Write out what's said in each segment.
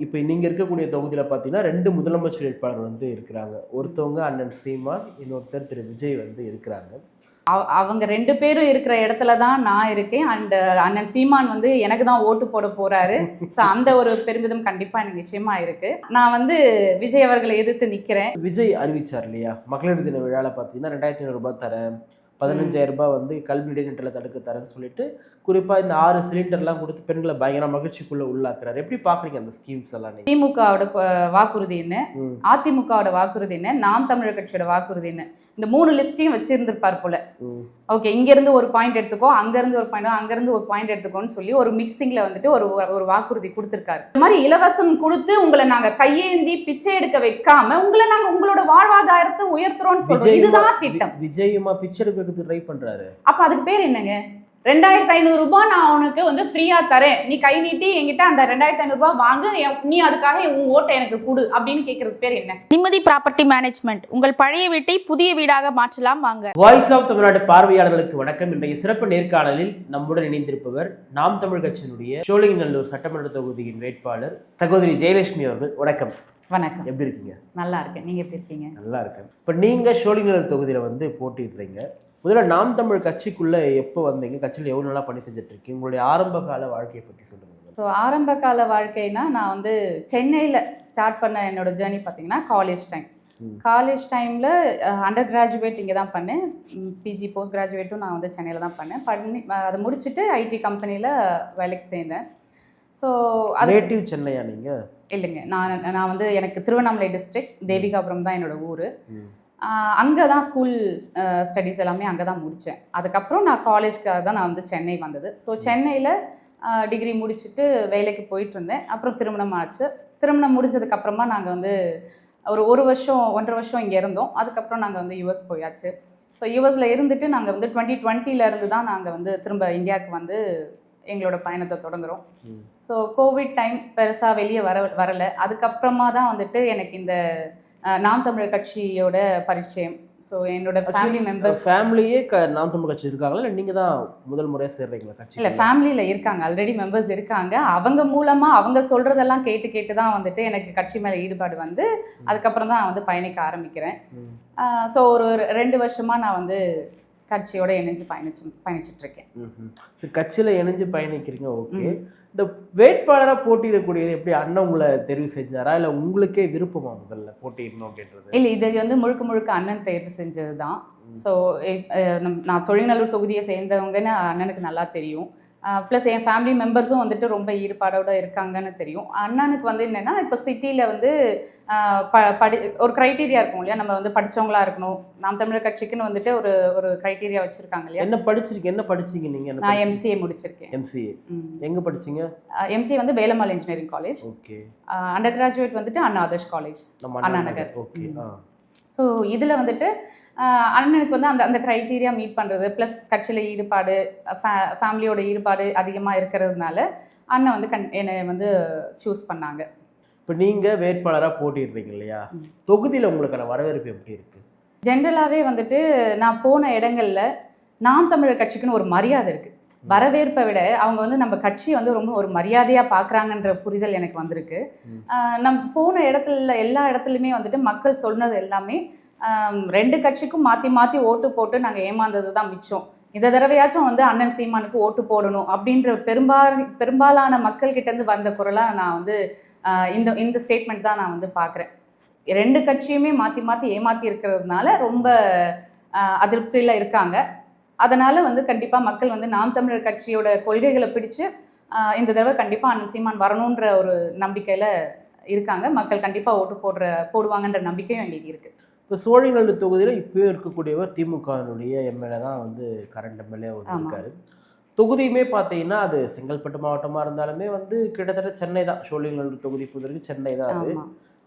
இப்போ நீங்க இருக்கக்கூடிய தொகுதியில பார்த்தீங்கன்னா 2 முதலமைச்சர் வேட்பாளர் வந்து இருக்கிறாங்க. ஒருத்தவங்க அண்ணன் சீமான், இன்னொருத்தர் திரு விஜய் வந்து இருக்கிறாங்க. அவங்க 2 பேரும் இருக்கிற இடத்துல தான் நான் இருக்கேன். அண்ட் அண்ணன் சீமான் வந்து எனக்கு தான் ஓட்டு போட போறாரு. ஸோ அந்த ஒரு பெருமிதம் கண்டிப்பா எனக்கு நிச்சயமா இருக்கு. நான் வந்து விஜய் அவர்களை எதிர்த்து நிக்கிறேன். விஜய் அறிவிச்சார் இல்லையா, மகளிர் தின விழாவில் பார்த்தீங்கன்னா 2500 ரூபாய் தரேன், 15,000 ரூபாய் வந்து கல்வி இடைநிற்றலை தடுக்க தரேன்னு சொல்லிட்டு குறிப்பாக இந்த 6 சிலிண்டர்லாம் கொடுத்து பெண்களை பயங்கர மகிழ்ச்சிக்குள்ள உள்ளாக்குறாரு. எப்படி பாக்குறீங்க அந்த ஸ்கீம்ஸ் எல்லாம்? திமுகவோட வாக்குறுதி என்ன, அதிமுகவோட வாக்குறுதி என்ன, நாம் தமிழர் கட்சியோட வாக்குறுதி என்ன, இந்த 3 லிஸ்டையும் வச்சிருந்திருப்பார் போல. ஓகே, இங்க இருந்து ஒரு பாயிண்ட் எடுத்துக்கோ, அங்க இருந்து ஒரு பாயிண்ட், அங்க இருந்து ஒரு பாயிண்ட் எடுத்துக்கோன்னு சொல்லி ஒரு மிக்சிங்ல வந்துட்டு ஒரு வாக்குறுதி கொடுத்திருக்காரு. இந்த மாதிரி இலவசம் கொடுத்து உங்களை நாங்க கையேந்தி பிச்சை எடுக்க வைக்காம உங்களை நாங்க உங்களோட வாழ்வாதாரத்தை உயர்த்துறோம்னு சொல்றோம். இதுதான் திட்டம். விஜயமா பிச்சை எடுக்க ட்ரை பண்றாரு. அப்ப அதுக்கு பேர் என்னங்க? 2500 ரூபாய் நான் உனக்கு வந்து ஃப்ரீயா தரேன், நீ கை நீட்டி என்கிட்ட அந்த 2500 ரூபாய் வாங்கு, நீ அதுக்காக உன் ஓட்டை எனக்கு கொடு அப்படின்னு கேட்கறதுக்கு பேர் என்ன? நிம்மதி ப்ராப்பர்ட்டி மேனேஜ்மெண்ட், உங்கள் பழைய வீட்டை புதிய வீடாக மாற்றலாம் வாங்க. வாய்ஸ் ஆஃப் தமிழ்நாடு பார்வையாளர்களுக்கு வணக்கம். இன்றைய சிறப்பு நேர்காணலில் நம்முடன் இணைந்திருப்பவர் நாம் தமிழ் கட்சியினுடைய சோழிங்கநல்லூர் சட்டமன்ற தொகுதியின் வேட்பாளர் சகோதரி ஜெயலட்சுமி அவர்கள். வணக்கம். வணக்கம். எப்படி இருக்கீங்க? நல்லா இருக்கேன். நீங்க எப்படி இருக்கீங்க? நல்லா இருக்கேன். இப்போ நீங்க சோழிங்கநல்லூர் தொகுதியில வந்து போட்டிடுறீங்க. முதல்ல நாம் தமிழ் கட்சிக்குள்ள எப்போ வந்தீங்க? கட்சியில் எவ்வளோ நல்லா பணி செஞ்சுட்டு இருக்கீங்க? உங்களுடைய ஆரம்ப கால வாழ்க்கையை பற்றி சொல்லுங்க. ஸோ ஆரம்ப கால வாழ்க்கைனா நான் வந்து சென்னையில் ஸ்டார்ட் பண்ண என்னோட ஜேர்னி பார்த்தீங்கன்னா காலேஜ் டைமில் அண்டர் கிராஜுவேட் இங்கே தான் பண்ணேன். பிஜி போஸ்ட் கிராஜுவேட்டும் நான் வந்து சென்னையில் தான் பண்ணி அதை முடிச்சுட்டு ஐடி கம்பெனியில் வேலைக்கு சேர்ந்தேன். ஸோ அது நேட்டிவ் சென்னையா நீங்கள்? இல்லைங்க, நான் வந்து எனக்கு திருவண்ணாமலை டிஸ்ட்ரிக்ட், தேவிகாபுரம் தான் என்னோடய ஊர். அங்கே தான் ஸ்கூல் ஸ்டடீஸ் எல்லாமே அங்கே தான் முடித்தேன். அதுக்கப்புறம் நான் காலேஜ்க்காக தான் நான் வந்து சென்னை வந்தது. ஸோ சென்னையில் டிகிரி முடிச்சுட்டு வேலைக்கு போயிட்டு இருந்தேன். அப்புறம் திருமணம் ஆச்சு. திருமணம் முடிஞ்சதுக்கப்புறமா நாங்கள் வந்து ஒரு 1.5 வருஷம் இங்கே இருந்தோம். அதுக்கப்புறம் நாங்கள் வந்து யூஎஸ் போயாச்சு. ஸோ யூஎஸில் இருந்துட்டு நாங்கள் வந்து 2020 தான் நாங்கள் வந்து திரும்ப இந்தியாவுக்கு வந்து எங்களோட பயணத்தை தொடங்குகிறோம். ஸோ கோவிட் டைம் பெருசாக வெளியே வரலை. அதுக்கப்புறமா தான் வந்துட்டு எனக்கு இந்த நாம் தமிழர் கட்சியோட பரிச்சயம். ஸோ என்னோட ஃபேமிலி மெம்பர்ஸ் ஃபேமிலியே நாம் தமிழ் கட்சி இருக்காங்களா, இல்லை நீங்கள் தான் முதல் முறையாக சேர்றீங்களா கட்சி? இல்லை, ஃபேமிலியில் இருக்காங்க, ஆல்ரெடி மெம்பர்ஸ் இருக்காங்க. அவங்க மூலமாக அவங்க சொல்கிறதெல்லாம் கேட்டு தான் வந்துட்டு எனக்கு கட்சி மேலே ஈடுபாடு வந்து அதுக்கப்புறம் தான் வந்து பயணிக்க ஆரம்பிக்கிறேன். ஸோ ஒரு 2 வருஷமாக நான் வந்து கட்சியோட இணைஞ்சு பயணிச்சுட்டு இருக்கேன். கட்சியில் இணைஞ்சு பயணிக்கிறீங்க. ஓகே, இந்த வேட்பாளராக போட்டியிடக்கூடியது எப்படி அண்ணன் உங்களை தெரிவு செஞ்சாரா, இல்லை உங்களுக்கே விருப்பமா முதல்ல போட்டியிடணும் அப்படின்றது? இல்லை, இது வந்து முழுக்க அண்ணன் தேர்வு செஞ்சது தான். ஸோ நான் சோழிங்கநல்லூர் தொகுதியை சேர்ந்தவங்கன்னு அண்ணனுக்கு நல்லா தெரியும். ப்ளஸ் என் ஃபேமிலி மெம்பர்ஸும் வந்துட்டு ரொம்ப ஈடுபாடோடு இருக்காங்கன்னு தெரியும். அண்ணனுக்கு வந்து என்னென்னா, இப்போ சிட்டியில் வந்து ஒரு க்ரைட்டீரியா இருக்கும் இல்லையா, நம்ம வந்து படித்தவங்களா இருக்கணும். நாம் தமிழர் கட்சிக்குன்னு வந்துட்டு ஒரு க்ரைட்டீரியா வச்சுருக்காங்க இல்லையா. என்ன படிச்சிங்க நீங்கள்? நான் எம்சிஏ முடிச்சிருக்கேன். எம்சிஏ எங்கே படிச்சிங்க? எம்சிஏ வந்து Velammal engineering college. Okay. Under graduate வந்துட்டு அண்ணா Adarsh college, Anna Nagar. Okay. So இதில் வந்துட்டு அண்ணனுக்கு வந்து அந்த க்ரைட்டீரியா மீட் பண்ணுறது, ப்ளஸ் கட்சியில் ஈடுபாடு, ஃபேமிலியோட ஈடுபாடு அதிகமாக இருக்கிறதுனால அண்ணன் வந்து என்னை வந்து சூஸ் பண்ணாங்க. இப்போ நீங்கள் வேட்பாளராக போட்டிடுறீங்க இல்லையா, தொகுதியில் உங்களுக்கான வரவேற்பு எப்படி இருக்குது? ஜென்ரலாகவே வந்துட்டு நான் போன இடங்களில் நாம் தமிழர் கட்சிக்குன்னு ஒரு மரியாதை இருக்குது. வரவேற்பை விட அவங்க வந்து நம்ம கட்சியை வந்து ரொம்ப ஒரு மரியாதையாக பார்க்குறாங்கன்ற புரிதல் எனக்கு வந்திருக்கு. நம்ம போன இடத்துல எல்லா இடத்துலையுமே வந்துட்டு மக்கள் சொன்னது எல்லாமே 2 கட்சிக்கும் மாற்றி ஓட்டு போட்டு நாங்கள் ஏமாந்தது தான் மிச்சம். இந்த தடவையாச்சும் வந்து அண்ணன் சீமானுக்கு ஓட்டு போடணும் அப்படின்ற பெரும்பாலான மக்கள்கிட்டேருந்து வந்த குரலாக நான் வந்து இந்த ஸ்டேட்மெண்ட் தான் நான் வந்து பார்க்குறேன். 2 கட்சியுமே மாற்றி ஏமாற்றி இருக்கிறதுனால ரொம்ப அதிருப்தியில் இருக்காங்க. அதனால் வந்து கண்டிப்பாக மக்கள் வந்து நாம் தமிழர் கட்சியோட கொள்கைகளை பிடிச்சு இந்த தடவை கண்டிப்பாக அண்ணன் சீமான் வரணுன்ற ஒரு நம்பிக்கையில் இருக்காங்க. மக்கள் கண்டிப்பாக ஓட்டு போடுவாங்கன்ற நம்பிக்கையும் எங்களுக்கு இருக்குது. இப்போ சோழிங்கநல்லூர் தொகுதியில் இப்போயும் இருக்கக்கூடியவர் திமுகவினுடைய எம்எல்ஏ தான் வந்து கரண்ட் எம்எல்ஏ இருக்காரு. தொகுதியுமே பார்த்தீங்கன்னா அது செங்கல்பட்டு மாவட்டமாக இருந்தாலுமே வந்து கிட்டத்தட்ட சென்னை தான். சோழிங்கநல்லூர் தொகுதி பொறுத்தவரைக்கும் சென்னை தான். அது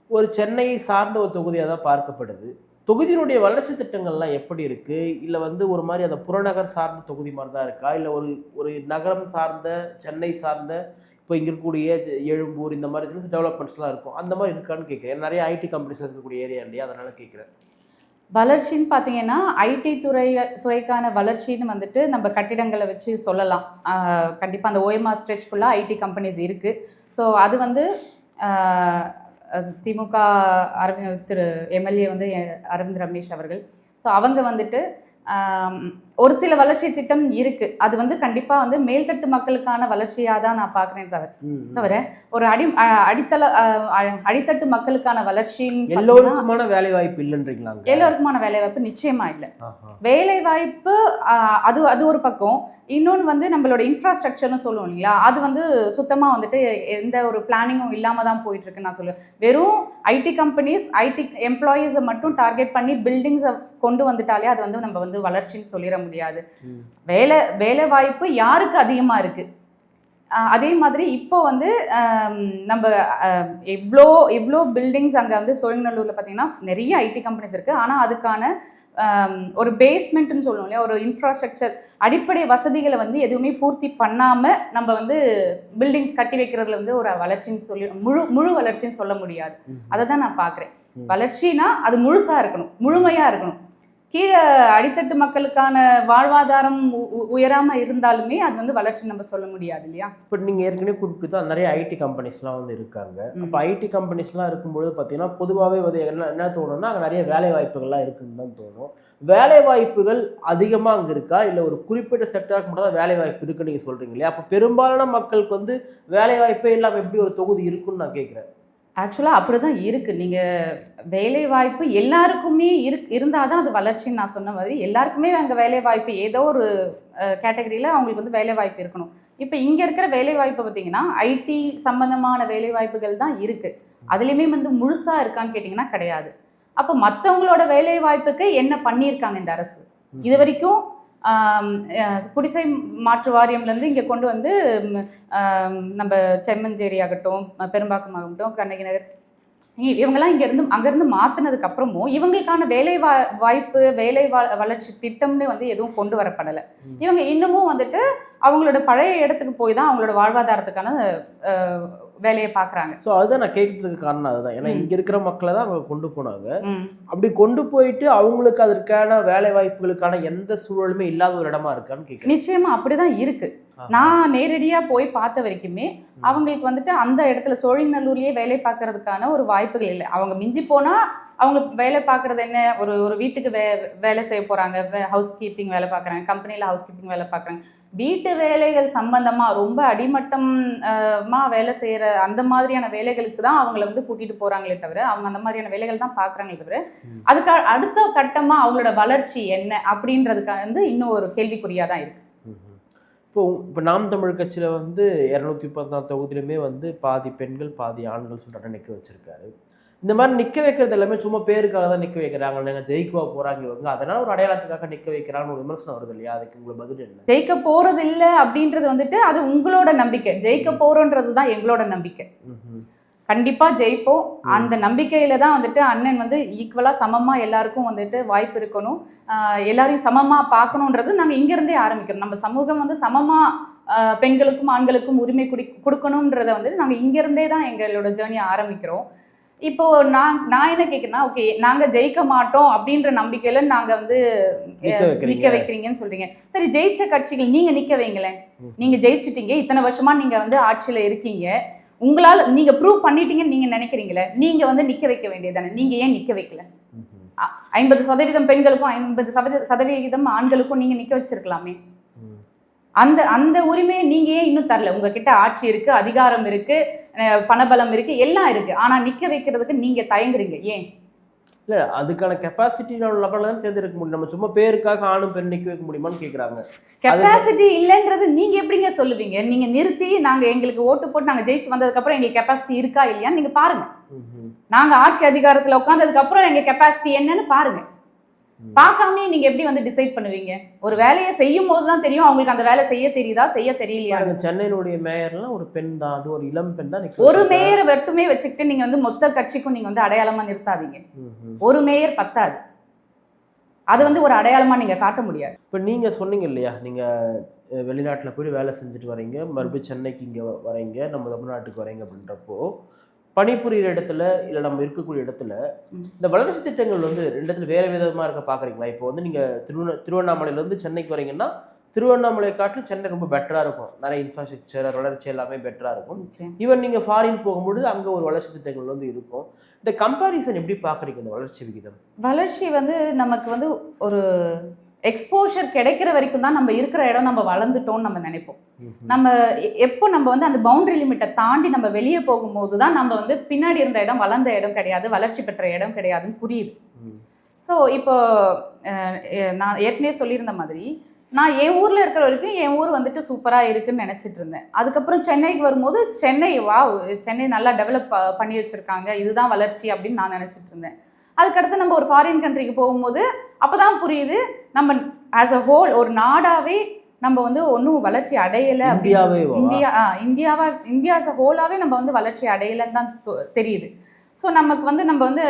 ஒரு சென்னையை சார்ந்த ஒரு தொகுதியாக தான் பார்க்கப்படுது. தொகுதியினுடைய வளர்ச்சி திட்டங்கள்லாம் எப்படி இருக்குது? இல்லை வந்து ஒரு மாதிரி அந்த புறநகர் சார்ந்த தொகுதி மாதிரி தான் இருக்கா, இல்லை ஒரு நகரம் சார்ந்த சென்னை சார்ந்த இப்போ இங்கே இருக்கக்கூடிய எழும்பூர் இந்த மாதிரி சில டெவலப்மெண்ட்ஸ்லாம் இருக்கும், அந்த மாதிரி இருக்கான்னு கேட்குறேன். நிறைய ஐடி கம்பெனிஸ் இருக்கக்கூடிய ஏரியா இல்லையா, அதனால் கேட்குறேன். வளர்ச்சின்னு பார்த்தீங்கன்னா ஐடி துறைக்கான வளர்ச்சின்னு வந்துட்டு நம்ம கட்டிடங்களை வச்சு சொல்லலாம். கண்டிப்பாக அந்த ஓஎம்ஆர் ஸ்ட்ரெச் ஃபுல்லாக ஐடி கம்பெனிஸ் இருக்குது. ஸோ அது வந்து திமுக திரு எம்எல்ஏ வந்து அரவிந்த் ரமேஷ் அவர்கள். ஸோ அவங்க வந்துட்டு ஒரு சில வளர்ச்சி திட்டம் இருக்கு, அது வந்து கண்டிப்பா வந்து மேல்தட்டு மக்களுக்கான வளர்ச்சியா தான் நான் பார்க்குறேன். தவிர ஒரு அடித்தட்டு மக்களுக்கான வளர்ச்சி எல்லோருக்குமான வேலை வாய்ப்பு இல்லைன்றீங்களா? எல்லோருக்குமான வேலை வாய்ப்பு நிச்சயமா இல்லை. வேலை வாய்ப்பு அது ஒரு பக்கம். இன்னொன்று வந்து நம்மளோட இன்ஃப்ராஸ்ட்ரக்சர்னு சொல்லுவோம் இல்லையா, அது வந்து சுத்தமா வந்துட்டு எந்த ஒரு பிளானிங்கும் இல்லாம தான் போயிட்டு இருக்குன்னு நான் சொல்லுவேன். வெறும் ஐடி கம்பெனிஸ் ஐடி எம்ப்ளாயீஸை மட்டும் டார்கெட் பண்ணி பில்டிங்ஸை கொண்டு வந்துட்டாலே அது வந்து நம்ம வந்து வளர்ச்சின்னு சொல்லிட முடியாது. வேலை வாய்ப்பு யாருக்கு அதிகமா இருக்கு, அதே மாதிரி இப்போ வந்து நம்ம எவ்வளோ பில்டிங்ஸ் அங்கே வந்து சோழிங்கநல்லூரில் பார்த்தீங்கன்னா நிறைய ஐடி கம்பெனிஸ் இருக்குது. ஆனால் அதுக்கான ஒரு பேஸ்மெண்ட்னு சொல்லுவோம் இல்லையா, ஒரு இன்ஃப்ராஸ்ட்ரக்சர் அடிப்படை வசதிகளை வந்து எதுவுமே பூர்த்தி பண்ணாமல் நம்ம வந்து பில்டிங்ஸ் கட்டி வைக்கிறதுல வந்து ஒரு வளர்ச்சின்னு சொல்லி முழு வளர்ச்சின்னு சொல்ல முடியாது. அதை தான் நான் பார்க்குறேன். வளர்ச்சினா அது முழுசாக இருக்கணும், முழுமையாக இருக்கணும். கீழே அடித்தட்டு மக்களுக்கான வாழ்வாதாரம் உயராமல் இருந்தாலுமே அது வந்து வளர்ச்சி நம்ம சொல்ல முடியாது இல்லையா. இப்போ நீங்கள் ஏற்கனவே குறிப்பிட்டு தான் நிறைய ஐடி கம்பெனிஸ்லாம் வந்து இருக்காங்க. அப்போ ஐடி கம்பெனிஸ்லாம் இருக்கும்பொழுது பார்த்தீங்கன்னா பொதுவாகவே வந்து என்ன தோணும்னா அங்கே நிறைய வேலை வாய்ப்புகள்லாம் இருக்குன்னு தான் தோணும். வேலை வாய்ப்புகள் அதிகமாக அங்கே இருக்கா, இல்லை ஒரு குறிப்பிட்ட செக்டருக்கு மட்டும் தான் வேலை வாய்ப்பு இருக்குன்னு நீங்கள் சொல்கிறீங்க இல்லையா? அப்போ பெரும்பாலான மக்களுக்கு வந்து வேலை வாய்ப்பே இல்லாமல் எப்படி ஒரு தொகுதி இருக்குன்னு நான் கேட்குறேன். ஆக்சுவலாக அப்படி தான் இருக்குது. நீங்கள் வேலை வாய்ப்பு எல்லாருக்குமே இருந்தால் தான் அது வளர்ச்சின்னு நான் சொன்ன மாதிரி எல்லாருக்குமே அங்கே வேலை வாய்ப்பு ஏதோ ஒரு கேட்டகரியில் அவங்களுக்கு வந்து வேலை வாய்ப்பு இருக்கணும். இப்போ இங்கே இருக்கிற வேலை வாய்ப்பு பார்த்திங்கன்னா ஐடி சம்மந்தமான வேலை வாய்ப்புகள் தான் இருக்குது. அதுலேயுமே வந்து முழுசாக இருக்கான்னு கேட்டிங்கன்னா கிடையாது. அப்போ மற்றவங்களோட வேலை வாய்ப்புக்கு என்ன பண்ணியிருக்காங்க இந்த அரசு இது வரைக்கும்? குடிசை மாற்று வாரியம்லேருந்து இங்கே கொண்டு வந்து நம்ம செம்மஞ்சேரி ஆகட்டும், பெரும்பாக்கம் ஆகட்டும், கண்ணகி நகர், இவங்கெல்லாம் அங்கேருந்து மாற்றினதுக்கு அப்புறமும் இவங்களுக்கான வேலை வாய்ப்பு வளர்ச்சி திட்டம்னு வந்து எதுவும் கொண்டு வரப்படலை. இவங்க இன்னமும் வந்துட்டு அவங்களோட பழைய இடத்துக்கு போய் தான் அவங்களோட வாழ்வாதாரத்துக்கான வேலையை பார்க்குறாங்க. ஸோ அதுதான் நான் கேட்கறதுக்கு காரணம் அதுதான். ஏன்னா இங்கே இருக்கிற மக்களை தான் அவங்க கொண்டு போனாங்க. அப்படி கொண்டு போயிட்டு அவங்களுக்கு அதற்கான வேலை வாய்ப்புகளுக்கான எந்த சூழலுமே இல்லாத ஒரு இடமா இருக்கான்னு கேட்குறேன். நிச்சயமா அப்படிதான் இருக்கு. நான் நேரடியாக போய் பார்த்த வரைக்குமே அவங்களுக்கு வந்துட்டு அந்த இடத்துல சோழிங்கநல்லூர்லேயே வேலை பார்க்கறதுக்கான ஒரு வாய்ப்புகள் இல்லை. அவங்க மிஞ்சி போனால் அவங்க வேலை பார்க்குறது என்ன, ஒரு வீட்டுக்கு வேலை செய்ய போகிறாங்க, ஹவுஸ் கீப்பிங் வேலை பார்க்குறாங்க, கம்பெனியில் ஹவுஸ் கீப்பிங் வேலை பார்க்குறாங்க. வீட்டு வேலைகள் சம்பந்தமாக ரொம்ப அடிமட்டமாக வேலை செய்கிற அந்த மாதிரியான வேலைகளுக்கு தான் அவங்கள வந்து கூட்டிகிட்டு போகிறாங்களே தவிர அவங்க அந்த மாதிரியான வேலைகள் தான் பார்க்குறாங்களே தவிர அதுக்கு அடுத்த கட்டமாக அவங்களோட வளர்ச்சி என்ன அப்படின்றதுக்காக வந்து இன்னும் ஒரு கேள்விக்குறியாக தான் இருக்குது. இப்போ நாம் தமிழ் கட்சியில் வந்து 234 தொகுதியிலுமே வந்து பாதி பெண்கள் பாதி ஆண்கள் சொல்லிட்டு நிற்க வச்சிருக்காரு. இந்த மாதிரி நிற்க வைக்கிறது எல்லாமே சும்மா பேருக்காக தான் நிற்க வைக்கிறாங்க. நீங்கள் ஜெயிக்குவா போகிறாங்க இவங்க, அதனால ஒரு அடையாளத்துக்காக நிற்க வைக்கிறாங்கன்னு ஒரு விமர்சனம் வருது இல்லையா? அதுக்கு உங்களுக்கு பதில் என்ன? ஜெயிக்க போகிறது இல்லை அப்படின்றது வந்துட்டு அது உங்களோட நம்பிக்கை. ஜெயிக்க போகிறோன்றது தான் எங்களோட நம்பிக்கை. கண்டிப்பாக ஜெயிப்போம். அந்த நம்பிக்கையில தான் வந்துட்டு அண்ணன் வந்து ஈக்குவலாக சமமாக எல்லாருக்கும் வந்துட்டு வாய்ப்பு இருக்கணும், எல்லாரையும் சமமாக பார்க்கணுன்றது நாங்கள் இங்கேருந்தே ஆரம்பிக்கிறோம். நம்ம சமூகம் வந்து சமமாக பெண்களுக்கும் ஆண்களுக்கும் உரிமை கொடுக்கணுன்றதை வந்து நாங்கள் இங்கேருந்தே தான் எங்களோட ஜேர்னியை ஆரம்பிக்கிறோம். இப்போ நான் என்ன கேட்குறேன்னா, ஓகே நாங்கள் ஜெயிக்க மாட்டோம் அப்படின்ற நம்பிக்கையில நாங்கள் வந்து நிற்க வைக்கிறீங்கன்னு சொல்றீங்க. சரி, ஜெயிச்ச கட்சிகள் நீங்கள் நிற்க வைங்களேன். நீங்கள் ஜெயிச்சிட்டீங்க, இத்தனை வருஷமா நீங்கள் வந்து ஆட்சியில் இருக்கீங்க, உங்களால் நீங்கள் ப்ரூவ் பண்ணிட்டீங்கன்னு நீங்கள் நினைக்கிறீங்களே, நீங்கள் வந்து நிற்க வைக்க வேண்டியதானே. நீங்கள் ஏன் நிற்க வைக்கல? 50% பெண்களுக்கும் 50% ஆண்களுக்கும் நீங்கள் நிற்க வச்சிருக்கலாமே. அந்த உரிமையை நீங்கள் ஏன் இன்னும் தரல? உங்ககிட்ட ஆட்சி இருக்குது, அதிகாரம் இருக்குது, பணபலம் இருக்குது, எல்லாம் இருக்குது. ஆனால் நிற்க வைக்கிறதுக்கு நீங்கள் தயங்குறீங்க ஏன்? இல்லை, அதுக்கான கெப்பாசிட்டி லெவலில் தான் தேர்ந்தெடுக்க முடியும். நம்ம சும்மா பேருக்காக ஆணும் பெண் நிற்க வைக்க முடியுமான்னு கேட்குறாங்க. கெப்பாசிட்டி இல்லைன்றது நீங்கள் எப்படிங்க சொல்லுவீங்க? நீங்கள் நிறுத்தி நாங்கள் எங்களுக்கு ஓட்டு போட்டு நாங்கள் ஜெயிச்சு வந்ததுக்கப்புறம் எங்களுக்கு கெப்பாசிட்டி இருக்கா இல்லையான்னு நீங்கள் பாருங்கள். நாங்கள் ஆட்சி அதிகாரத்தில் உட்காந்ததுக்கப்புறம் எங்கள் கெப்பாசிட்டி என்னன்னு பாருங்கள். பார்க்காமே நீங்கள் எப்படி வந்து டிசைட் பண்ணுவீங்க? ஒரு வேலையை செய்யும் போது தான் தெரியும் அவங்களுக்கு அந்த வேலை செய்ய தெரியுதா செய்ய தெரியலையா. சென்னையினுடைய மேயர்லாம் ஒரு பெண் தான், அது ஒரு இளம் பெண் தான். ஒரு மேயர் மட்டுமே வச்சுக்கிட்டு நீங்கள் வந்து மொத்த கட்சிக்கும் நீங்கள் வந்து அடையாளமாக நிறுத்தாதீங்க. ஒரு மேயர் பத்தாது, அது வந்து ஒரு அடையாளமாக நீங்கள் காட்ட முடியாது. இப்போ நீங்கள் சொன்னீங்க இல்லையா, நீங்கள் வெளிநாட்டில் போய் வேலை செஞ்சுட்டு வரீங்க, மறுபடியும் சென்னைக்கு இங்கே வரீங்க, நம்ம தமிழ்நாட்டுக்கு வரீங்க அப்படின்றப்போ பணிபுரிகிற இடத்துல இல்லை நம்ம இருக்கக்கூடிய இடத்துல இந்த வளர்ச்சி திட்டங்கள் வந்து ரெண்டு இடத்துல வேறு விதமாக இருக்க பார்க்குறீங்களா? இப்போ வந்து நீங்கள் திருவண்ணாமலையிலேருந்து சென்னைக்கு வரீங்கன்னா திருவண்ணாமலை காட்டிலும் சென்னை ரொம்ப பெட்டராக இருக்கும், நிறைய இன்ஃப்ராஸ்ட்ரக்சர் வளர்ச்சி எல்லாமே பெட்டராக இருக்கும். நிச்சயம். ஈவன் நீங்கள் ஃபாரின் போகும்பொழுது அங்கே ஒரு வளர்ச்சி திட்டங்கள் வந்து இருக்கும். இந்த கம்பேரிசன் எப்படி பார்க்குறீங்க இந்த வளர்ச்சி விகிதம்? வளர்ச்சி வந்து நமக்கு வந்து ஒரு எக்ஸ்போஷர் கிடைக்கிற வரைக்கும் தான் நம்ம இருக்கிற இடம் நம்ம வளர்ந்துட்டோம்னு நம்ம நினைப்போம். நம்ம எப்போ நம்ம வந்து அந்த பவுண்டரி லிமிட்டை தாண்டி நம்ம வெளியே போகும்போது தான் நம்ம வந்து பின்னாடி இருந்த இடம் வளர்ந்த இடம் கிடையாது, வளர்ச்சி பெற்ற இடம் கிடையாதுன்னு புரியுது. ஸோ இப்போ நான் ஏற்கனவே சொல்லியிருந்த மாதிரி நான் என் ஊரில் இருக்கிற வரைக்கும் என் ஊர் வந்துட்டு சூப்பராக இருக்குன்னு நினச்சிட்டு இருந்தேன். அதுக்கப்புறம் சென்னைக்கு வரும்போது சென்னை நல்லா டெவலப் பண்ணி வச்சுருக்காங்க, இதுதான் வளர்ச்சி அப்படின்னு நான் நினச்சிட்டு இருந்தேன். அதுக்கடுத்து நம்ம ஒரு ஃபாரின் கண்ட்ரிக்கு போகும்போது அப்போ தான் புரியுது நம்ம ஆஸ் அ ஹோல் ஒரு நாடாகவே நம்ம வந்து ஒன்றும் வளர்ச்சி அடையலை. இந்தியா ஆஸ் அ ஹோலாகவே நம்ம வந்து வளர்ச்சி அடையலைன்னு தான் தெரியுது. ஸோ நமக்கு வந்து நம்ம வந்து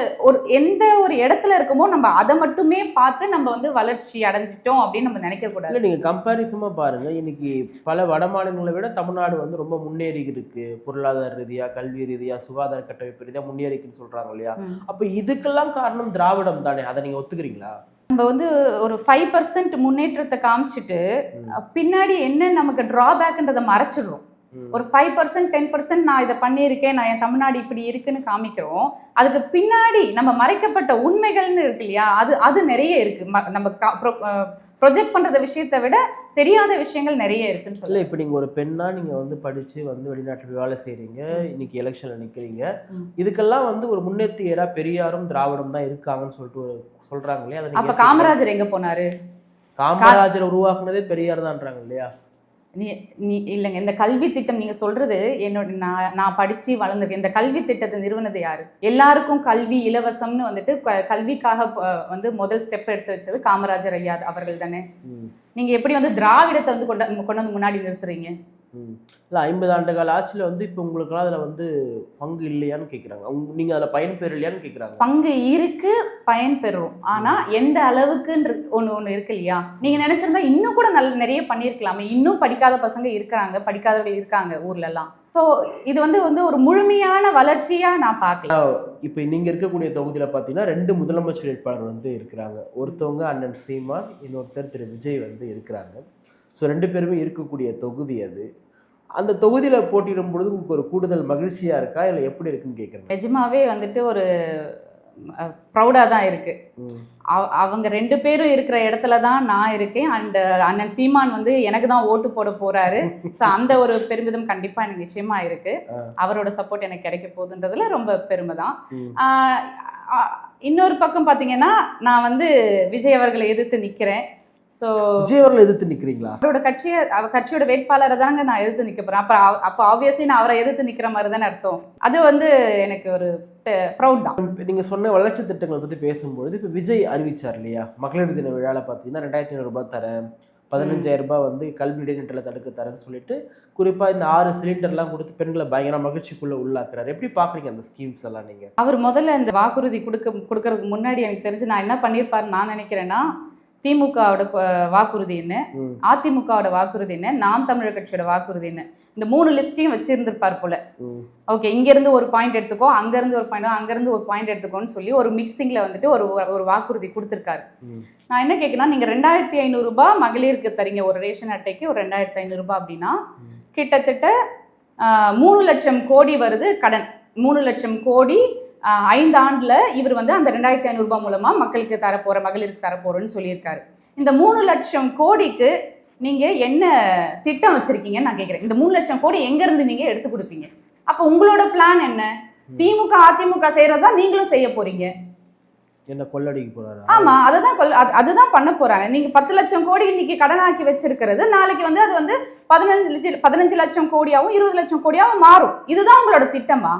எந்த ஒரு இடத்துல இருக்கமோ நம்ம அதை மட்டுமே பார்த்து நம்ம வந்து வளர்ச்சி அடைஞ்சிட்டோம் அப்படின்னு நம்ம நினைக்கக்கூடாது. இல்லை, நீங்கள் கம்பேரிசமாக பாருங்கள், இன்னைக்கு பல வட மாநிலங்களை விட தமிழ்நாடு வந்து ரொம்ப முன்னேறி இருக்கு, பொருளாதார ரீதியாக, கல்வி ரீதியாக, சுகாதார கட்டமைப்பு ரீதியாக முன்னேறிக்குன்னு சொல்கிறாங்க இல்லையா? அப்போ இதுக்கெல்லாம் காரணம் திராவிடம் தானே, அதை நீங்கள் ஒத்துக்கிறீங்களா? நம்ம வந்து ஒரு 5% முன்னேற்றத்தை காமிச்சிட்டு பின்னாடி என்ன நமக்கு ட்ராபேக்ன்றதை மறைச்சிடுறோம். ஒரு 5% 10% நான் இதை பண்ணியிருக்கேன், நான் என் தமிழ்நாடு இப்படி இருக்குன்னு காமிக்கிறோம். அதுக்கு பின்னாடி நம்ம மறைக்கப்பட்ட உண்மைகள்னு இருக்கு இல்லையா, அது நிறைய இருக்கு. நம்ம ப்ரொஜெக்ட் பண்ற விஷயத்தை விட தெரியாத விஷயங்கள் நிறைய இருக்குன்னு சொல்லி. இப்போ நீங்கள் ஒரு பெண்ணா நீங்கள் வந்து படித்து வந்து வெளிநாட்டில் வேலை செய்கிறீங்க, இன்னைக்கு எலெக்ஷனில் நிற்கிறீங்க, இதுக்கெல்லாம் வந்து ஒரு முன்னேற்றியரா பெரியாரும் திராவிடம் தான் இருக்காங்கன்னு சொல்லிட்டு சொல்கிறாங்க இல்லையா? அப்போ காமராஜர் எங்கே போனாரு? காமராஜர் உருவாக்குனதே பெரியார் தான்றாங்க இல்லையா? நீ இல்லைங்க, இந்த கல்வி திட்டம் நீங்கள் சொல்கிறது என்னோட நான் படித்து வளர்ந்துருக்கேன். இந்த கல்வி திட்டத்தை நிறுவனது யார்? எல்லாருக்கும் கல்வி இலவசம்னு வந்துட்டு கல்விக்காக வந்து முதல் ஸ்டெப் எடுத்து வச்சது காமராஜர் ஐயா அவர்கள் தானே. நீங்கள் எப்படி வந்து திராவிடத்தை வந்து கொண்டு வந்து முன்னாடி நிறுத்துறீங்க? இல்லை, 50 ஆண்டு கால ஆட்சியில் வந்து இப்போ உங்களுக்குலாம் அதில் வந்து பங்கு இல்லையான்னு கேட்குறாங்க, நீங்கள் அதில் பயன்பெற இல்லையான்னு கேட்குறாங்க. பங்கு இருக்கு, பயன்பெறும். ஆனால் எந்த அளவுக்குன்ற ஒன்று இருக்கு இல்லையா? நீங்கள் நினச்சிருந்தா இன்னும் கூட நிறைய பண்ணியிருக்கலாமே. இன்னும் படிக்காத பசங்க இருக்கிறாங்க, படிக்காதவர்கள் இருக்காங்க ஊர்லலாம். ஸோ இது வந்து ஒரு முழுமையான வளர்ச்சியாக நான் பார்க்கல. இப்போ நீங்கள் இருக்கக்கூடிய தொகுதியில் பார்த்தீங்கன்னா 2 முதலமைச்சர் வேட்பாளர் வந்து இருக்கிறாங்க. ஒருத்தவங்க அண்ணன் சீமான், இன்னொருத்தர் திரு விஜய் வந்து இருக்கிறாங்க. ஸோ 2 பேருமே இருக்கக்கூடிய தொகுதி அது. அந்த தொகுதியில் போட்டியிடும் பொழுது உங்களுக்கு ஒரு கூடுதல் மகிழ்ச்சியாக இருக்கா, இல்லை எப்படி இருக்குன்னு கேட்குறேன். நிஜமாவே வந்துட்டு ஒரு ப்ரௌடாக தான் இருக்குது. அவங்க 2 பேரும் இருக்கிற இடத்துல தான் நான் இருக்கேன். அண்ட் அண்ணன் சீமான் வந்து எனக்கு தான் ஓட்டு போட போகிறாரு. ஸோ அந்த ஒரு பெருமிதம் கண்டிப்பாக எனக்கு நிச்சயமாக இருக்குது. அவரோட சப்போர்ட் எனக்கு கிடைக்க போகுதுன்றதுல ரொம்ப பெருமை தான். இன்னொரு பக்கம் பார்த்தீங்கன்னா நான் வந்து விஜய் அவர்களை எதிர்த்து நிற்கிறேன். ஸோ விஜய் அவர்கள் எதிர்த்து நிற்கிறீங்களா? அவரோட கட்சியோட வேட்பாளரை தாங்க நான் எதிர்த்து நிற்க போகிறேன். அப்போ ஆப்வியஸ்லி நான் அவரை எதிர்த்து நிற்கிற மாதிரி தானே அர்த்தம். அது வந்து எனக்கு ஒரு ப்ரௌட் தான். நீங்கள் சொன்ன வளர்ச்சி திட்டங்களை பற்றி பேசும்பொழுது இப்போ விஜய் அறிவிச்சார் இல்லையா, மகளிர் தின விழாவில் பார்த்தீங்கன்னா 2500 ரூபாய் தரேன், 15,000 ரூபாய் வந்து கல்வி இடைநிற்றலை தடுக்க தரேன்னு சொல்லிட்டு குறிப்பாக இந்த 6 சிலிண்டர்லாம் கொடுத்து பெண்களை பயங்கர மகிழ்ச்சிக்குள்ளே உள்ளாக்குறாரு. எப்படி பார்க்குறீங்க அந்த ஸ்கீம்ஸ் எல்லாம்? நீங்கள் அவர் முதல்ல இந்த வாக்குறுதி கொடுக்கறதுக்கு முன்னாடி எனக்கு தெரிஞ்சு நான் என்ன பண்ணியிருப்பாருன்னு நான் நினைக்கிறேன்னா, திமுகவோட வாக்குறுதி என்ன, அதிமுகவோட வாக்குறுதி என்ன, நாம் தமிழர் கட்சியோட வாக்குறுதி என்ன, இந்த 3 லிஸ்டையும் வச்சிருந்திருப்பார் போல. ஓகே, இங்கேருந்து ஒரு பாயிண்ட் எடுத்துக்கோ, அங்கேருந்து ஒரு பாயிண்ட், அங்கேருந்து ஒரு பாயிண்ட் எடுத்துக்கோன்னு சொல்லி ஒரு மிக்சிங்கில் வந்துட்டு ஒரு வாக்குறுதி கொடுத்துருக்காரு. நான் என்ன கேட்குறேன்னா, நீங்கள் 2500 ரூபாய் மகளிருக்கு தரீங்க, ஒரு ரேஷன் அட்டைக்கு ஒரு 2500 ரூபாய் அப்படின்னா கிட்டத்தட்ட 3 லட்சம் கோடி வருது கடன். 3 லட்சம் கோடி 5 ஆண்டில் இவர் வந்து அந்த 2500 ரூபாய் மூலமாக மக்களுக்கு மகளிருக்கு தரப்போறேன்னு சொல்லியிருக்காரு. இந்த 3 லட்சம் கோடிக்கு நீங்கள் என்ன திட்டம் வச்சுருக்கீங்கன்னு நான் கேட்குறேன். இந்த 3 லட்சம் கோடி எங்கேருந்து நீங்கள் எடுத்து கொடுப்பீங்க? அப்போ உங்களோட பிளான் என்ன? திமுக அதிமுக செய்கிறதா நீங்களும் செய்ய போகிறீங்க? என்ன கொள்ளடிக்க போறாரு? ஆமாம், அதுதான் பண்ண போகிறாங்க. நீங்கள் 10 லட்சம் கோடி இன்னைக்கு கடனாக்கி வச்சிருக்கிறது நாளைக்கு வந்து அது வந்து 15 லட்சம் கோடியாகவும் 20 லட்சம் கோடியாகவும் மாறும். இதுதான் உங்களோட திட்டமா?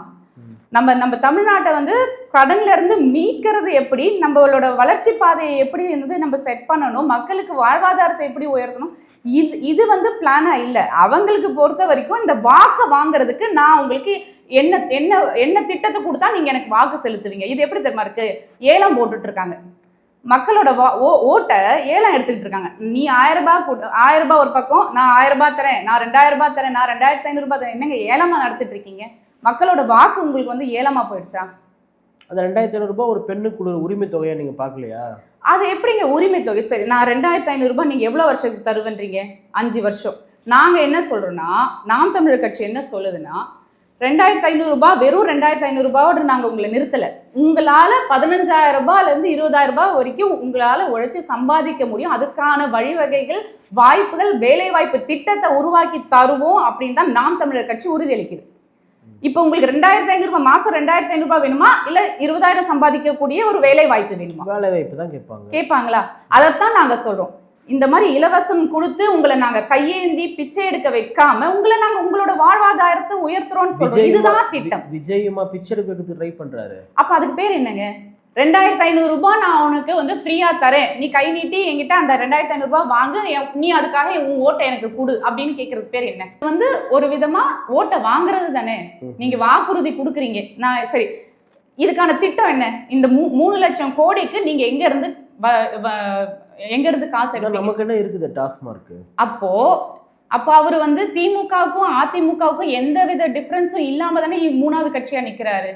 நம்ம தமிழ்நாட்டை வந்து கடன்ல இருந்து மீட்கிறது எப்படி, நம்மளோட வளர்ச்சி பாதையை எப்படி வந்து நம்ம செட் பண்ணணும், மக்களுக்கு வாழ்வாதாரத்தை எப்படி உயர்த்தணும், இது வந்து பிளானா இல்லை. அவங்களுக்கு பொறுத்த வரைக்கும் இந்த வாக்கை வாங்குறதுக்கு நான் உங்களுக்கு என்ன திட்டத்தை கொடுத்தா நீங்க எனக்கு வாக்கு செலுத்துவீங்க. இது எப்படி தெரியுமா இருக்கு? ஏலம் போட்டுட்டு இருக்காங்க. மக்களோட ஓட்டை ஏலம் எடுத்துக்கிட்டு இருக்காங்க. நீ 1000 ரூபாய் ஒரு பக்கம், நான் 1000 ரூபாய் தரேன், நான் 2000 ரூபாய் தரேன், நான் 2500 ரூபாய் தரேன். என்னங்க ஏலமா நடத்திட்டு இருக்கீங்க? மக்களோட வாக்கு உங்களுக்கு வந்து ஏலமா போயிடுச்சா? அந்த 2500 ரூபாய் ஒரு பெண்ணுக்கு உரிமை தொகையை நீங்க பார்க்கலையா? அது எப்படிங்க உரிமை தொகை? சரி, நான் 2500 ரூபாய் நீங்க எவ்வளவு வருஷத்துக்கு தருவன்றீங்க? 5 வருஷம். நாங்க என்ன சொல்றோம்னா, நாம் தமிழர் கட்சி என்ன சொல்லுதுன்னா, 2500 ரூபாய் வெறும் 2500 ரூபாயோட நாங்க உங்களை நிறுத்தல. உங்களால 15,000 ரூபாயில இருந்து 20,000 ரூபாய் வரைக்கும் உங்களால உழைச்சு சம்பாதிக்க முடியும். அதுக்கான வழிவகைகள், வாய்ப்புகள், வேலை வாய்ப்பு திட்டத்தை உருவாக்கி தருவோம் அப்படின்னு தான் நாம் தமிழர் கட்சி உறுதியளிக்குது. இப்போ உங்களுக்கு 2500 ரூபாய் மாசம் 2500 ரூபாய் வேணுமா, இல்ல 20,000 சம்பாதிக்கக்கூடிய ஒரு வேலை வாய்ப்பு வேணுமா? வேலை வாய்ப்பு தான் கேட்பாங்களா? அதைத்தான் நாங்க சொல்றோம். இந்த மாதிரி இலவசம் கொடுத்து உங்களை நாங்க கையேந்தி பிச்சை எடுக்க வைக்காம உங்களை நாங்க உங்களோட வாழ்வாதாரத்தை உயர்த்துறோம்னு சொல்றோம். இதுதான் திட்டம். விஜயமா பிச்சை எடுக்கிறதுக்கு ட்ரை பண்றாரு. அப்ப அதுக்கு பேர் என்னங்க? 2500 ரூபாய் நான் உனக்கு வந்து ஃப்ரீயா தரேன், நீ கை நீட்டி என்கிட்ட அந்த 2500 ரூபாய் வாங்கு, நீ அதுக்காக உன் ஓட்டை எனக்கு கொடு அப்படின்னு கேட்கறதுக்கு பேர் என்ன? வந்து ஒரு விதமா ஓட்டை வாங்குறது தானே. நீங்க வாக்குறுதி கொடுக்குறீங்க. நான் சரி, இதுக்கான திட்டம் என்ன? இந்த 3 லட்சம் கோடிக்கு நீங்க எங்க இருந்து காசு எடுப்பீங்க? நமக்கு என்ன இருக்குது டாஸ்மார்க்? அப்போ அவர் வந்து திமுகவுக்கும் அதிமுகவுக்கும் எந்த வித டிஃபரன்ஸும் இல்லாம தானே மூணாவது கட்சியா நிக்கிறாரு.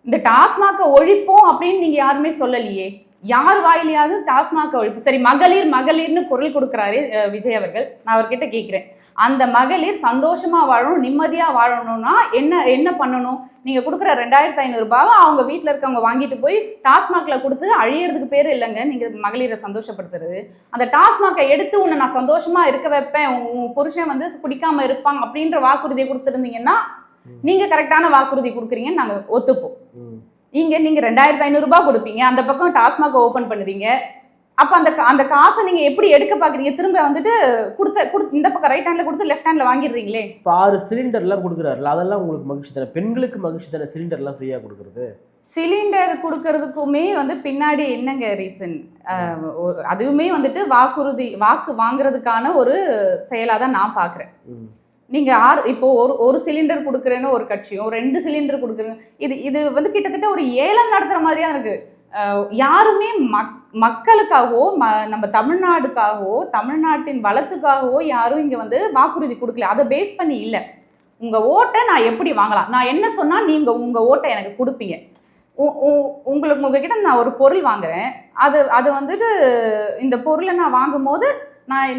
இந்த டாஸ்மாக ஒழிப்போம் அப்படின்னு நீங்க யாருமே சொல்லலையே. யார் வாயிலையாவது டாஸ்மாக ஒழிப்பு? சரி, மகளிர்னு குரல் கொடுக்குறாரு விஜய் அவர்கள். நான் அவர்கிட்ட கேட்கிறேன், அந்த மகளிர் சந்தோஷமா வாழணும், நிம்மதியா வாழணும்னா என்ன பண்ணணும்? நீங்க கொடுக்குற 2500 ரூபாவை அவங்க வீட்டுல இருக்கவங்க வாங்கிட்டு போய் டாஸ்மாக்ல கொடுத்து அழியறதுக்கு பேர் இல்லைங்க நீங்க மகளிரை சந்தோஷப்படுத்துறது. அந்த டாஸ்மாகை எடுத்து உன்னை நான் சந்தோஷமா இருக்க வைப்பேன், உன் புருஷன் வந்து குடிக்காம இருப்பாங்க அப்படின்ற வாக்குறுதியை கொடுத்துருந்தீங்கன்னா நீங்க கரெக்டான வாக்குறுதி கொடுக்குறீங்கன்னு நாங்க ஒத்துப்போம். நீங்க 2500 ரூபாய் கொடுப்பீங்க, அந்த பக்கம் டாஸ்மாக் ஓபன் பண்ணுவீங்க. அப்ப அந்த காசை நீங்க எப்படி எடுக்க பாக்குறீங்க? திரும்ப வந்துட்டு இந்த பக்கம் ரைட் ஹேண்ட்ல கொடுத்து லெஃப்ட் ஹேண்ட்ல வாங்கிடுறீங்களே. 6 சிலிண்டர்லாம் கொடுக்குறாருல, அதெல்லாம் உங்களுக்கு மகிழ்ச்சி தானே? பெண்களுக்கு மகிழ்ச்சி தானே சிலிண்டர்லாம் ஃப்ரீயா கொடுக்குறது? சிலிண்டர் கொடுக்கறதுக்குமே வந்து பின்னாடி என்னங்க ரீசன்? அதுவுமே வந்துட்டு வாக்கு வாங்குறதுக்கான ஒரு செயலா தான் நான் பாக்குறேன். நீங்க இப்போ ஒரு சிலிண்டர் கொடுக்குறேன்னு ஒரு கட்சியும் 2 சிலிண்டர் கொடுக்குறேன்னு இது வந்து கிட்டத்தட்ட ஒரு ஏலம் நடத்துற மாதிரியா இருக்கு. யாருமே மக்களுக்காகவோ நம்ம தமிழ்நாடுக்காகவோ தமிழ்நாட்டின் வளத்துக்காகவோ யாரும் இங்க வந்து வாக்குறுதி கொடுக்கல. அதை பேஸ் பண்ணி இல்லை. உங்க ஓட்டை நான் எப்படி வாங்கலாம், நான் என்ன சொன்னா நீங்க உங்க ஓட்டை எனக்கு கொடுப்பீங்க. உங்ககிட்ட நான் ஒரு பொருள் வாங்குறேன், அது வந்துட்டு இந்த பொருளை நான் வாங்கும் போது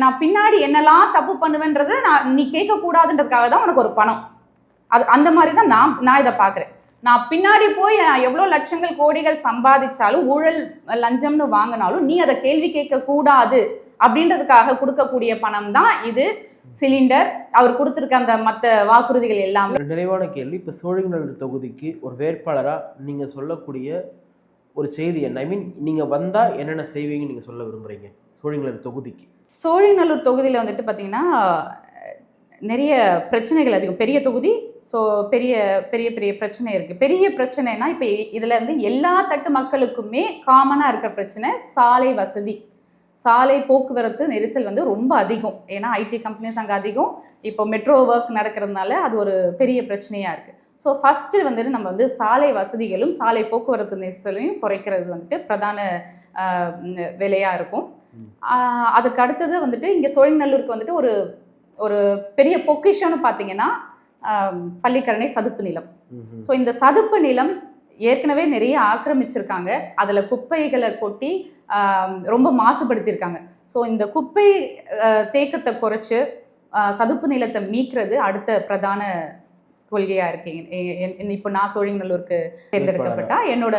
நான் பின்னாடி என்னெல்லாம் தப்பு பண்ணுவேன்றதை நீ கேட்கக்கூடாதுன்றதுக்காக தான் உனக்கு ஒரு பணம். அந்த மாதிரி தான் நான் இதை பார்க்குறேன். நான் பின்னாடி போய் நான் எவ்வளோ லட்சங்கள் கோடிகள் சம்பாதிச்சாலும் ஊழல் லஞ்சம்னு வாங்கினாலும் நீ அதை கேள்வி கேட்கக்கூடாது அப்படின்றதுக்காக கொடுக்கக்கூடிய பணம் தான் இது. சிலிண்டர் அவர் கொடுத்துருக்க அந்த மற்ற வாக்குறுதிகள் எல்லாமே. நிறைவான கேள்வி, இப்போ சோழிங்கநல்லூர் தொகுதிக்கு ஒரு வேட்பாளராக நீங்கள் சொல்லக்கூடிய ஒரு செய்தி என்ன? ஐ மீன், நீங்கள் வந்தால் என்னென்ன செய்வீங்கன்னு நீங்கள் சொல்ல விரும்புகிறீங்க சோழிங்கநல்லூர் தொகுதிக்கு? சோழிங்கநல்லூர் தொகுதியில் வந்துட்டு பார்த்தீங்கன்னா நிறைய பிரச்சனைகள் அதிகம். பெரிய தொகுதி, ஸோ பெரிய பெரிய பெரிய பிரச்சனை இருக்குது. பெரிய பிரச்சனைனா இப்போ இதில் வந்து எல்லா தட்டு மக்களுக்குமே காமனாக இருக்கிற பிரச்சனை சாலை வசதி, சாலை போக்குவரத்து நெரிசல் வந்து ரொம்ப அதிகம். ஏன்னா ஐடி கம்பெனிஸ் அங்கே அதிகம். இப்போ மெட்ரோ ஒர்க் நடக்கிறதுனால அது ஒரு பெரிய பிரச்சனையாக இருக்குது. ஸோ ஃபஸ்ட்டு வந்துட்டு நம்ம வந்து சாலை வசதிகளும் சாலை போக்குவரத்து நெரிசலையும் குறைக்கிறது வந்துட்டு பிரதான வேலையாக இருக்கும். அதுக்கு அடுத்தது வந்துட்டு இங்கே சோழிங்கநல்லூருக்கு வந்துட்டு ஒரு பெரிய பொக்கிஷம்னு பார்த்தீங்கன்னா பள்ளிக்கரணை சதுப்பு நிலம். ஸோ இந்த சதுப்பு நிலம் ஏற்கனவே நிறைய ஆக்கிரமிச்சிருக்காங்க. அதில் குப்பைகளை கொட்டி ரொம்ப மாசுபடுத்தியிருக்காங்க. ஸோ இந்த குப்பை தேக்கத்தை குறைச்சி சதுப்பு நிலத்தை மீட்கிறது அடுத்த பிரதான கொள்கையாக இருக்கீங்க. இப்போ நான் சோழிங்கநல்லூருக்கு தேர்ந்தெடுக்கப்பட்டா என்னோட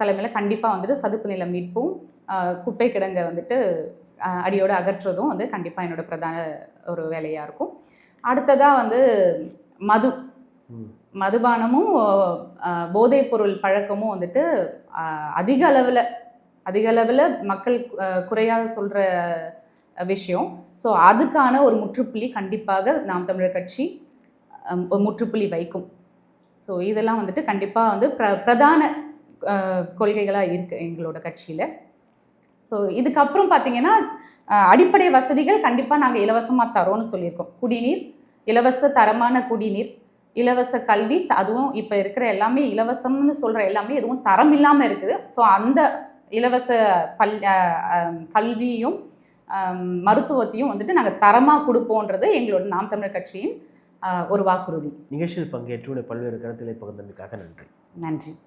தலைமையில் கண்டிப்பாக வந்துட்டு சதுப்பு நிலம் மீட்பும் குப்பை கிடங்கை வந்துட்டு அடியோடு அகற்றுறதும் வந்து கண்டிப்பாக என்னோட பிரதான ஒரு வேலையாக இருக்கும். அடுத்ததாக வந்து மதுபானமும் போதைப் பொருள் பழக்கமும் வந்துட்டு அதிக அளவில் மக்கள் குறையாக சொல்கிற விஷயம். ஸோ அதுக்கான ஒரு முற்றுப்புள்ளி கண்டிப்பாக நாம் தமிழர் கட்சி ஒரு முற்றுப்புள்ளி வைக்கும். ஸோ இதெல்லாம் வந்துட்டு கண்டிப்பாக வந்து பிரதான கொள்கைகளாக இருக்குது எங்களோட கட்சியில். ஸோ இதுக்கப்புறம் பார்த்தீங்கன்னா அடிப்படை வசதிகள் கண்டிப்பாக நாங்கள் இலவசமாக தரோன்னு சொல்லியிருக்கோம். குடிநீர், இலவச தரமான குடிநீர், இலவச கல்வி, அதுவும் இப்போ இருக்கிற எல்லாமே இலவசம்னு சொல்கிற எல்லாமே எதுவும் தரம் இல்லாமல் இருக்குது. ஸோ அந்த இலவச கல்வியும் மருத்துவத்தையும் வந்துட்டு நாங்கள் தரமாக கொடுப்போன்றது எங்களோட நாம் தமிழர் கட்சியின் ஒரு வாக்குறுதி. நிகழ்ச்சியில் பங்கேற்று பல்வேறு கருத்துக்களை பகிர்ந்தமைக்காக நன்றி.